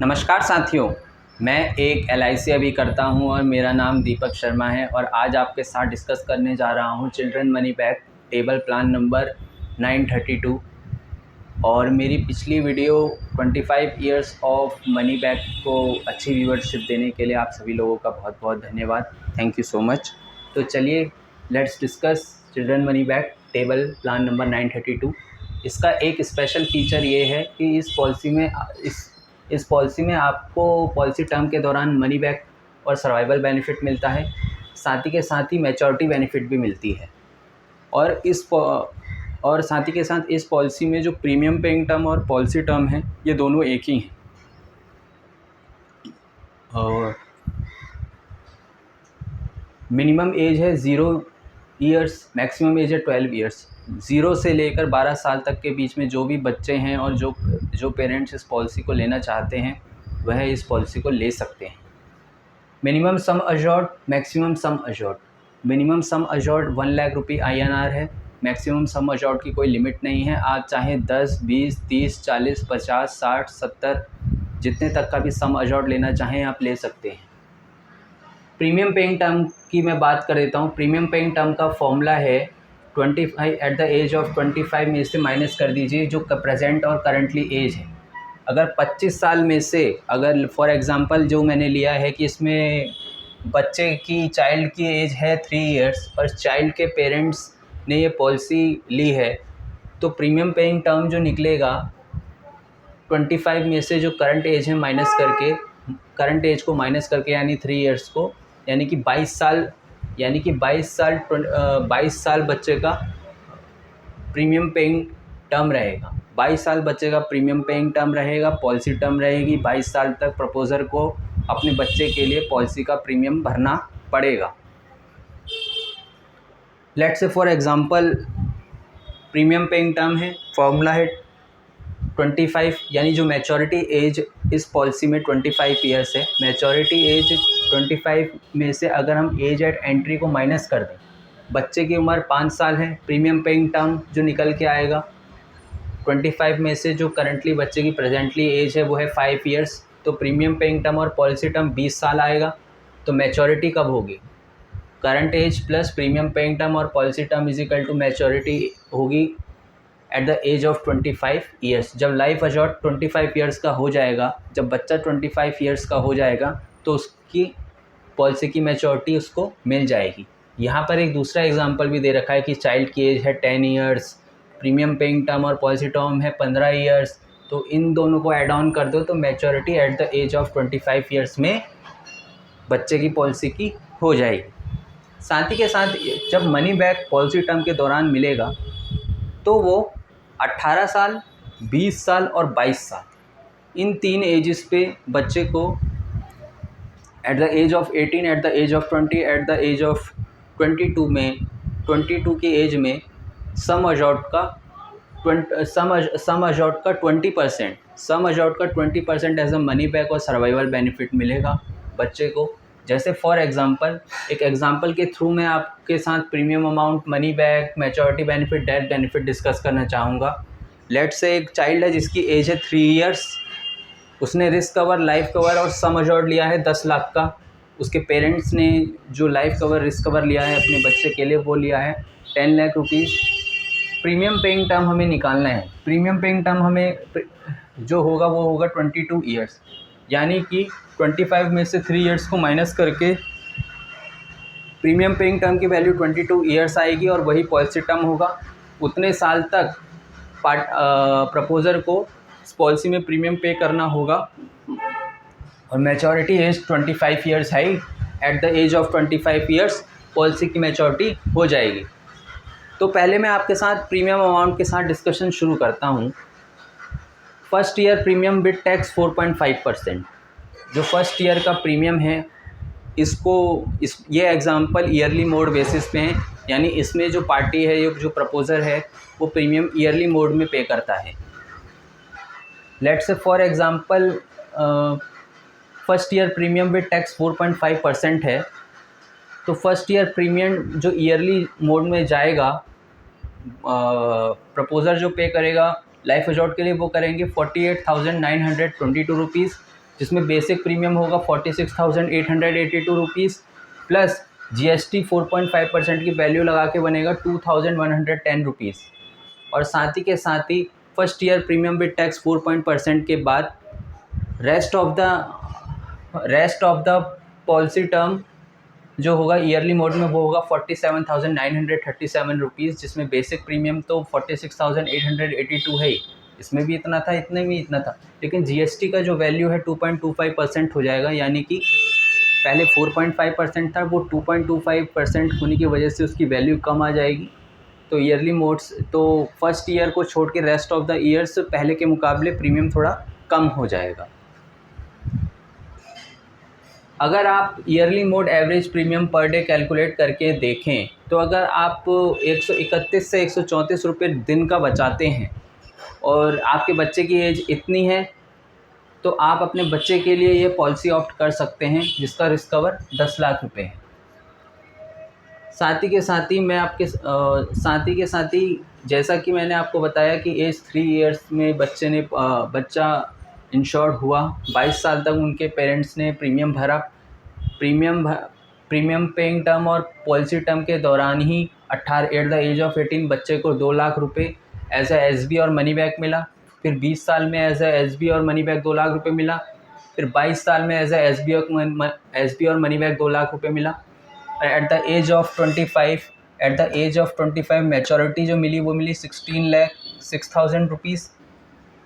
नमस्कार साथियों, मैं एक एलआईसी अभी करता हूं और मेरा नाम दीपक शर्मा है और आज आपके साथ डिस्कस करने जा रहा हूं children money back table plan number 932। और मेरी पिछली video 25 years of money back को अच्छी व्यूअरशिप देने के लिए आप सभी लोगों का बहुत बहुत धन्यवाद। Thank you so much. तो चलिए let's discuss children money back table plan number 932। इसका एक स्पेशल फीचर ये है कि इस पॉलिसी में आपको पॉलिसी टर्म के दौरान मनी बैक और सर्वाइवल बेनिफिट मिलता है, साथ ही मैच्योरिटी बेनिफिट भी मिलती है। और साथ ही के साथ इस पॉलिसी में जो प्रीमियम पेइंग टर्म और पॉलिसी टर्म है ये दोनों एक ही हैं। और मिनिमम एज है 0 ईयर्स, मैक्सिमम एज है 12 ईयर्स। 0 से लेकर 12 साल तक के बीच में जो भी बच्चे हैं और जो पेरेंट्स इस पॉलिसी को लेना चाहते हैं वह इस पॉलिसी को ले सकते हैं। Minimum sum assured, maximum sum assured. Minimum sum assured 1 lakh रुपये INR है। मैक्सिमम सम अश्योर्ड की कोई लिमिट नहीं है। आप चाहें 10, 20, 30, 40, 50, 60, 70 जितने तक का भी सम अश्योर्ड लेना चाहें आप ले सकते हैं। प्रीमियम पेइंग टर्म की मैं बात कर देता हूँ। प्रीमियम पेइंग टर्म का फॉर्मूला है 25 एट द एज ऑफ 25 में से माइनस कर दीजिए जो प्रेजेंट और करंटली एज है। अगर 25 साल में से, अगर फॉर एग्ज़ाम्पल जो मैंने लिया है कि इसमें बच्चे की चाइल्ड की एज है 3 इयर्स और चाइल्ड के पेरेंट्स ने ये पॉलिसी ली है, तो प्रीमियम पेइंग टर्म जो निकलेगा 25 में से जो करंट एज है माइनस करके, करंट एज को माइनस करके यानी 3 इयर्स को, यानी कि 22 साल बच्चे का प्रीमियम पेइंग टर्म रहेगा। 22 साल बच्चे का प्रीमियम पेइंग टर्म रहेगा, पॉलिसी टर्म रहेगी। 22 साल तक प्रपोज़र को अपने बच्चे के लिए पॉलिसी का प्रीमियम भरना पड़ेगा। Let's say for example premium paying term है, फॉर्मूला है 25, यानी जो मैच्योरिटी एज इस पॉलिसी में 25 ईयर्स है। मैच्योरिटी एज 25 में से अगर हम एज एट एंट्री को माइनस कर दें, बच्चे की उम्र 5 साल है, प्रीमियम पेइंग टर्म जो निकल के आएगा 25 में से जो करंटली बच्चे की प्रेजेंटली एज है वो है 5 इयर्स, तो प्रीमियम पेइंग टर्म और पॉलिसी टर्म 20 साल आएगा। तो मैच्योरिटी कब होगी? Current age plus premium paying term और policy term is equal to maturity होगी at the age of 25 years. जब लाइफ अश्योर्ड 25 ईयर्स का हो जाएगा, जब बच्चा 25 ईयर्स का हो जाएगा तो उसकी पॉलिसी की मैच्योरिटी उसको मिल जाएगी। यहाँ पर एक दूसरा एग्जांपल भी दे रखा है कि चाइल्ड की एज है 10 ईयर्स, प्रीमियम पेइंग टर्म और पॉलिसी टर्म है 15 ईयर्स, तो इन दोनों को ऐड ऑन कर दो तो maturity at the age of 25 years में बच्चे की पॉलिसी की हो जाएगी। साथ ही के साथ जब मनी बैक पॉलिसी टर्म के दौरान मिलेगा तो वो 18 साल, 20 साल और 22 साल इन 3 एजेस पे बच्चे को at the age of 18, at the age of 20, at the age of 22 में 22 की एज में सम अश्योर्ड का 20% एज अ मनी बैक और सर्वाइवल बेनिफिट मिलेगा बच्चे को। जैसे फॉर एग्जांपल, एक एग्जांपल के थ्रू मैं आपके साथ premium amount, money back, maturity benefit, death benefit discuss करना चाहूँगा। लेट्स से एक चाइल्ड है जिसकी एज है 3 इयर्स, उसने रिस्क कवर, लाइफ कवर और सम अश्योर्ड लिया है 10 लाख का। उसके पेरेंट्स ने जो लाइफ कवर, रिस्क कवर लिया है अपने बच्चे के लिए वो लिया है 10 lakh rupees. Premium paying term हमें निकालना है। प्रीमियम पेइंग टर्म हमें जो होगा वो होगा 22 ईयर्स, यानी कि 25 में से 3 इयर्स को माइनस करके प्रीमियम पेइंग टर्म की वैल्यू 22 ईयर्स आएगी और वही पॉलिसी टर्म होगा। उतने साल तक प्रपोज़र को इस पॉलिसी में प्रीमियम पे करना होगा और मैच्योरिटी एज 25 ईयर्स है। At the age of 25 years policy की मैच्योरिटी हो जाएगी। तो पहले मैं आपके साथ प्रीमियम अमाउंट के साथ डिस्कशन शुरू करता हूँ। First year premium with tax 4.5%। जो फर्स्ट ईयर का प्रीमियम है ये एग्जांपल ईयरली मोड बेसिस पे है, यानी इसमें जो पार्टी है, जो प्रपोज़र है वो प्रीमियम ईयरली मोड में पे करता है। Let's say for example first year premium with tax 4.5% है, तो फर्स्ट ईयर प्रीमियम जो ईयरली मोड में जाएगा, प्रपोज़र जो पे करेगा लाइफ अश्योर्ड के लिए वो करेंगे 48,922 रुपीज़, जिसमें बेसिक प्रीमियम होगा 46,882 रुपीज़ प्लस GST 4.5% की वैल्यू लगा के बनेगा 2,110 रुपीज़। और साथ ही के साथ ही first year premium with tax 4% के बाद rest of the policy term जो होगा ईयरली मोड में वो होगा 47,937 रुपीज़, जिसमें बेसिक प्रीमियम तो 46,882 है ही, इसमें भी इतना था, इतने में इतना था, लेकिन GST का जो वैल्यू है 2.25% हो जाएगा, यानी कि पहले 4.5% था, वो 2.25% होने की वजह से उसकी वैल्यू कम आ जाएगी। तो ईयरली मोड्स तो फर्स्ट ईयर को छोड़ के रेस्ट ऑफ द ईयर्स पहले के मुकाबले प्रीमियम थोड़ा कम हो जाएगा। अगर आप yearly mode average premium per day calculate करके देखें तो अगर आप 131 से 134 रुपये दिन का बचाते हैं और आपके बच्चे की एज इतनी है तो आप अपने बच्चे के लिए ये पॉलिसी ऑप्ट कर सकते हैं, जिसका रिस्क कवर 10 लाख रुपए है। साथ ही के साथ ही जैसा कि मैंने आपको बताया कि एज 3 इयर्स में बच्चा इंश्योर्ड हुआ, 22 साल तक उनके पेरेंट्स ने प्रीमियम भरा, प्रीमियम पेइंग टर्म और पॉलिसी टर्म के दौरान ही एट द एज ऑफ 18 बच्चे को 2 लाख रुपए एज ए SB और मनी बैक मिला। फिर 20 साल में एज ए SB और मनी बैक 2 लाख रुपए मिला। फिर 22 साल में एज ए SB और मनी बैक 2 लाख रुपए मिला। At the age of 25 maturity जो मिली वो मिली 16,06,000 रुपीज़।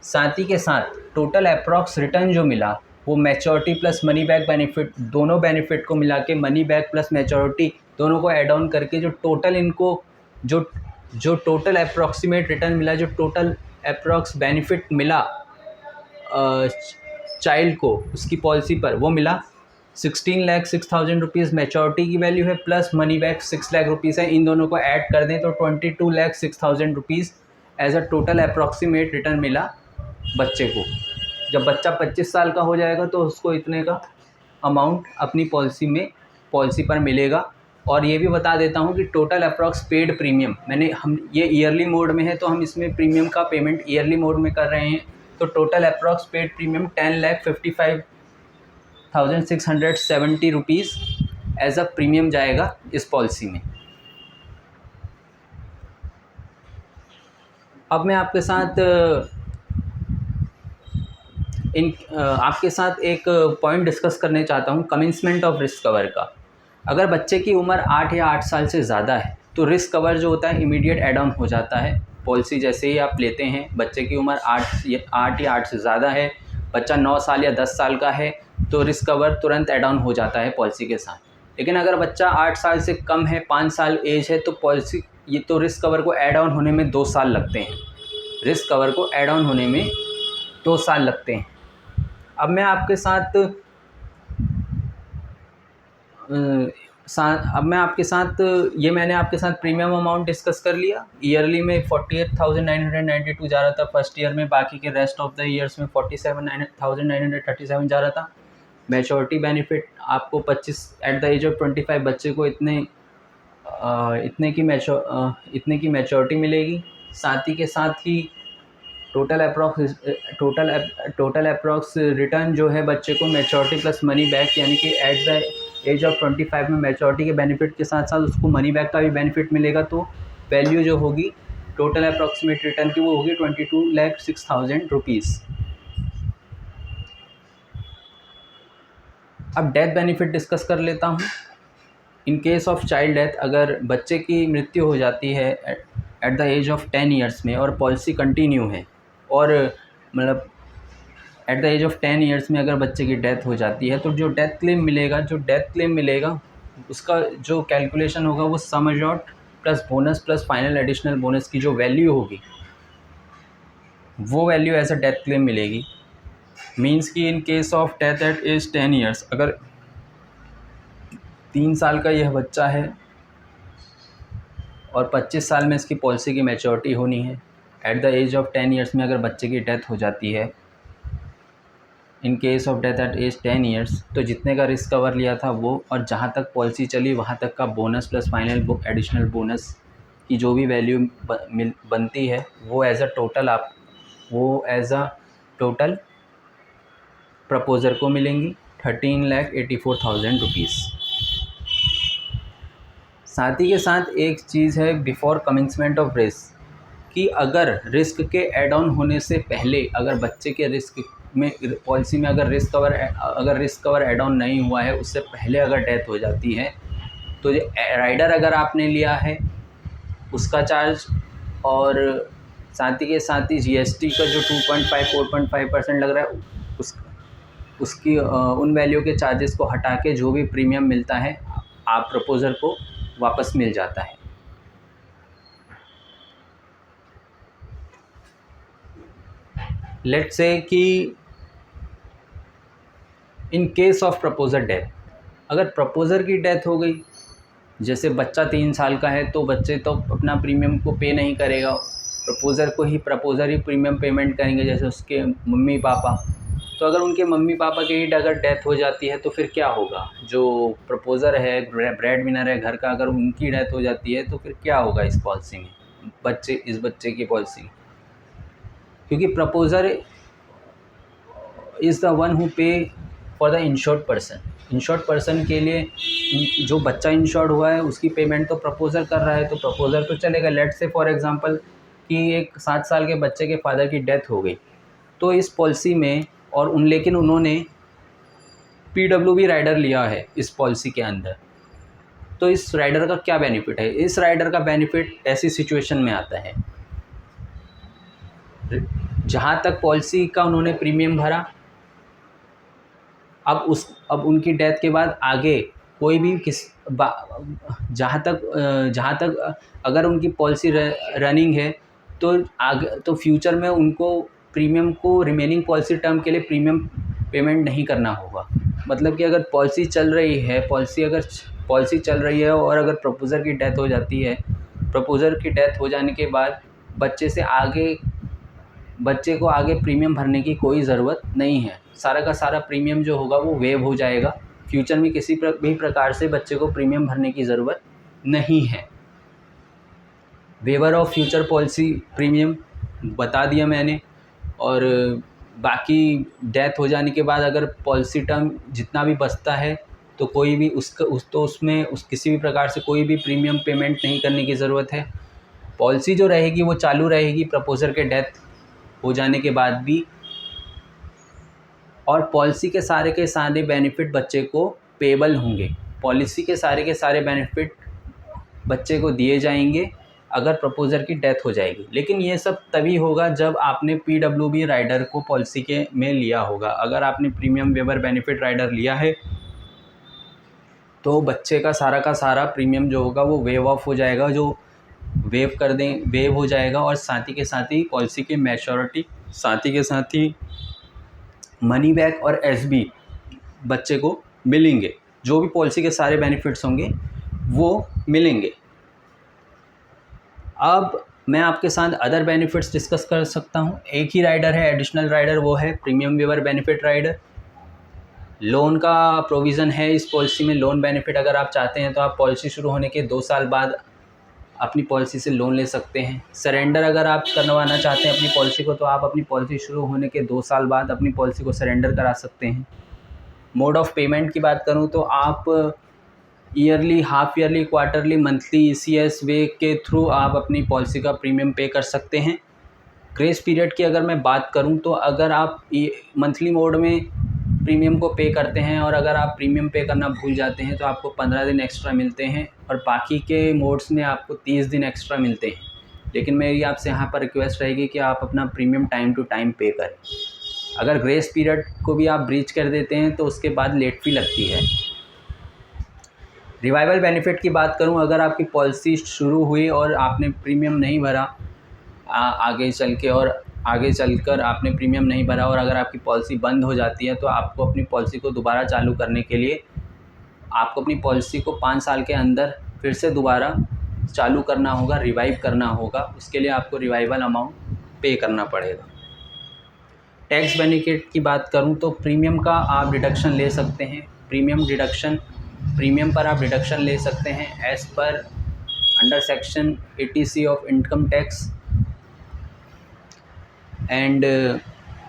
साथ ही के साथ टोटल अप्रॉक्स रिटर्न जो मिला वो maturity plus money back benefit, दोनों बेनिफिट को मिला के मनी बैक प्लस मैच्योरिटी दोनों को ऐड ऑन करके जो टोटल अप्रॉक्सीमेट रिटर्न मिला, जो टोटल अप्रॉक्स बेनिफिट मिला चाइल्ड को उसकी पॉलिसी पर, वो मिला 16,06,000 रुपीज़ मैच्योरिटी की वैल्यू है, plus money back 6 lakh rupees है। इन दोनों को ऐड कर दें तो 22,06,000 rupees as a total approximate return मिला बच्चे को। जब बच्चा 25 साल का हो जाएगा तो उसको इतने का अमाउंट अपनी पॉलिसी पर मिलेगा। और ये भी बता देता हूँ कि टोटल अप्रॉक्स पेड प्रीमियम हम ये ईयरली मोड में है तो हम इसमें प्रीमियम का पेमेंट ईयरली मोड में कर रहे हैं, तो total approx paid premium 10,55,670 rupees as a premium जाएगा इस पॉलिसी में। अब मैं आपके साथ एक पॉइंट डिस्कस करने चाहता हूँ, कमेंसमेंट ऑफ रिस्क कवर का। अगर बच्चे की उम्र 8 या 8 साल से ज़्यादा है तो रिस्क कवर जो होता है इमीडिएट ऐड ऑन हो जाता है। पॉलिसी जैसे ही आप लेते हैं, बच्चे की उम्र 8 या 8 से ज़्यादा है, बच्चा 9 साल या 10 साल का है तो रिस्क कवर तुरंत ऐड ऑन हो जाता है पॉलिसी के साथ। लेकिन अगर बच्चा 8 साल से कम है, 5 साल एज है, तो रिस्क कवर को ऐड ऑन होने में 2 साल लगते हैं। रिस्क कवर को ऐड ऑन होने में 2 साल लगते हैं। अब मैं आपके साथ मैंने आपके साथ प्रीमियम अमाउंट डिस्कस कर लिया। ईयरली में 48,992 जा रहा था फर्स्ट ईयर में, बाकी के रेस्ट ऑफ द ईयर्स में 47,937 जा रहा था। मैच्योरिटी बेनिफिट आपको 25 एट द एज ऑफ 25 बच्चे को इतने की मैच्योरिटी मिलेगी। साथ ही के साथ ही टोटल अप्रॉक्स रिटर्न जो है बच्चे को मैच्योरिटी प्लस मनी बैक, यानी कि एट द एज ऑफ 25 में मैच्योरिटी के बेनिफिट के साथ साथ उसको मनी बैक का भी बेनिफिट मिलेगा। तो वैल्यू जो होगी टोटल अप्रॉक्सीमेट रिटर्न की वो होगी 22,06,000 रुपीज़। अब डेथ बेनिफिट डिस्कस कर लेता हूँ। In case of child death, अगर बच्चे की मृत्यु हो जाती है at the age of 10 years में और पॉलिसी कंटिन्यू है, और मतलब at the age of 10 years में अगर बच्चे की डेथ हो जाती है तो जो डेथ क्लेम मिलेगा उसका जो कैलकुलेशन होगा वो sum assured plus bonus plus final additional bonus की जो वैल्यू होगी वो value as a death claim मिलेगी। मीन्स कि in case of death at age 10 years, अगर 3 साल का यह बच्चा है और 25 साल में इसकी पॉलिसी की मैच्योरिटी होनी है, at the age of 10 years में अगर बच्चे की डेथ हो जाती है, in case of death at age 10 years, तो जितने का रिस्क कवर लिया था वो और जहाँ तक पॉलिसी चली वहाँ तक का bonus plus final additional bonus की जो भी वैल्यू बनती है वो एज अ टोटल प्रपोज़र को मिलेंगी 13,84,000 रुपीज़। साथ ही के साथ एक चीज़ है बिफोर कमेंसमेंट ऑफ रिस्क, कि अगर रिस्क के एड ऑन होने से पहले अगर बच्चे के रिस्क में पॉलिसी में अगर रिस्क कवर एड ऑन नहीं हुआ है, उससे पहले अगर डेथ हो जाती है, तो जो राइडर अगर आपने लिया है उसका चार्ज, और साथ ही जीएसटी का जो 4.5% लग रहा है उसकी उन वैल्यू के चार्जेस को हटा के जो भी प्रीमियम मिलता है आप प्रपोज़र को वापस मिल जाता है। लेट्स से कि इन केस ऑफ प्रपोज़र डेथ, अगर प्रपोज़र की डेथ हो गई, जैसे बच्चा 3 साल का है तो बच्चे तो अपना प्रीमियम को पे नहीं करेगा, प्रपोज़र ही प्रीमियम पेमेंट करेंगे, जैसे उसके मम्मी पापा। तो अगर उनके मम्मी पापा की अगर डेथ हो जाती है तो फिर क्या होगा? जो प्रपोज़र है, ब्रेड विनर है घर का, अगर उनकी डेथ हो जाती है तो फिर क्या होगा इस पॉलिसी में, इस बच्चे की पॉलिसी? क्योंकि proposer is the one who pay for the insured person के लिए जो बच्चा इंश्योर्ड हुआ है उसकी पेमेंट तो प्रपोज़र कर रहा है, तो प्रपोज़र तो चलेगा। लेट्स से फॉर एग्जांपल कि एक 7 साल के बच्चे के फादर की डेथ हो गई, तो इस पॉलिसी में लेकिन उन्होंने पीडब्ल्यूबी राइडर लिया है इस पॉलिसी के अंदर, तो इस राइडर का क्या बेनिफिट है? इस राइडर का बेनिफिट ऐसी सिचुएशन में आता है जहाँ तक पॉलिसी का उन्होंने प्रीमियम भरा, अब उनकी डेथ के बाद आगे कोई भी जहाँ तक अगर उनकी पॉलिसी रनिंग है तो आगे तो फ्यूचर में उनको प्रीमियम को रिमेनिंग पॉलिसी टर्म के लिए प्रीमियम पेमेंट नहीं करना होगा। मतलब कि अगर पॉलिसी चल रही है और अगर प्रपोज़र की डेथ हो जाती है, प्रपोज़र की डेथ हो जाने के बाद बच्चे को आगे प्रीमियम भरने की कोई ज़रूरत नहीं है। सारा का सारा प्रीमियम जो होगा वो वेव हो जाएगा। फ्यूचर में किसी भी प्रकार से बच्चे को प्रीमियम भरने की ज़रूरत नहीं है। Waiver of future policy premium बता दिया मैंने। और बाकी डेथ हो जाने के बाद अगर पॉलिसी टर्म जितना भी बचता है तो कोई भी उसमें किसी भी प्रकार से कोई भी प्रीमियम पेमेंट नहीं करने की ज़रूरत है। पॉलिसी जो रहेगी वो चालू रहेगी प्रपोज़र के डेथ हो जाने के बाद भी, और पॉलिसी के सारे बेनिफिट बच्चे को पेबल होंगे। पॉलिसी के सारे बेनिफिट बच्चे को दिए जाएंगे अगर प्रपोज़र की डेथ हो जाएगी। लेकिन ये सब तभी होगा जब आपने पीडब्ल्यूबी राइडर को पॉलिसी के में लिया होगा। अगर आपने प्रीमियम वेवर बेनिफिट राइडर लिया है तो बच्चे का सारा प्रीमियम जो होगा वो वेव ऑफ हो जाएगा, जो वेव हो जाएगा। और साथ ही पॉलिसी की मैच्योरिटी, साथ ही मनी बैक और एसबी बच्चे को मिलेंगे। जो भी पॉलिसी के सारे बेनिफिट्स होंगे वो मिलेंगे। अब मैं आपके साथ अदर बेनिफिट्स डिस्कस कर सकता हूँ। एक ही राइडर है, एडिशनल राइडर, वो है premium waiver benefit rider. Loan का प्रोविज़न है इस पॉलिसी में। लोन बेनिफिट अगर आप चाहते हैं तो आप पॉलिसी शुरू होने के 2 साल बाद अपनी पॉलिसी से लोन ले सकते हैं। सरेंडर अगर आप करवाना चाहते हैं अपनी पॉलिसी को तो आप अपनी पॉलिसी शुरू होने के 2 साल बाद अपनी पॉलिसी को सरेंडर करा सकते हैं। मोड ऑफ़ पेमेंट की बात करूं तो आप yearly, half yearly, quarterly, monthly ECS way के थ्रू आप अपनी पॉलिसी का प्रीमियम पे कर सकते हैं। ग्रेस पीरियड की अगर मैं बात करूं तो अगर आप मंथली मोड में प्रीमियम को पे करते हैं और अगर आप प्रीमियम पे करना भूल जाते हैं तो आपको 15 दिन एक्स्ट्रा मिलते हैं, और बाकी के मोड्स में आपको 30 दिन एक्स्ट्रा मिलते हैं। लेकिन मेरी आपसे यहाँ पर रिक्वेस्ट रहेगी कि आप अपना प्रीमियम टाइम टू टाइम पे करें। अगर ग्रेस पीरियड को भी आप ब्रीच कर देते हैं तो उसके बाद लेट फी लगती है। रिवाइवल बेनिफिट की बात करूं, अगर आपकी पॉलिसी शुरू हुई और आपने प्रीमियम नहीं भरा आगे चलकर आपने प्रीमियम नहीं भरा और अगर आपकी पॉलिसी बंद हो जाती है तो आपको अपनी पॉलिसी को दोबारा चालू करने के लिए आपको अपनी पॉलिसी को 5 साल के अंदर फिर से दोबारा चालू करना होगा, रिवाइव करना होगा। उसके लिए आपको रिवाइवल अमाउंट पे करना पड़ेगा। टैक्स बेनिफिट की बात करूं तो प्रीमियम का आप डिडक्शन ले सकते हैं। प्रीमियम पर आप डिडक्शन ले सकते हैं as per under section 80C of income tax. And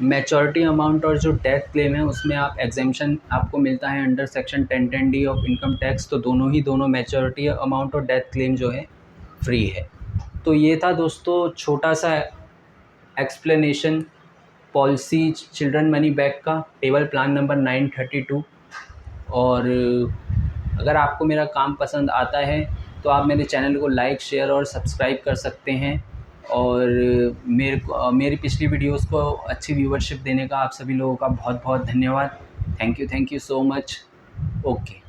maturity amount और जो डेथ क्लेम है उसमें आप एग्जेम्पशन आपको मिलता है under section 10(10)(d) of income tax. तो दोनों मैच्योरिटी अमाउंट और डेथ क्लेम जो है फ्री है। तो ये था दोस्तों छोटा सा explanation policy children money back का, टेबल प्लान नंबर 932। और अगर आपको मेरा काम पसंद आता है तो आप मेरे चैनल को लाइक, शेयर और सब्सक्राइब कर सकते हैं। और मेरी पिछली वीडियोस को अच्छी व्यूवरशिप देने का आप सभी लोगों का बहुत बहुत धन्यवाद। Thank you so much. Okay.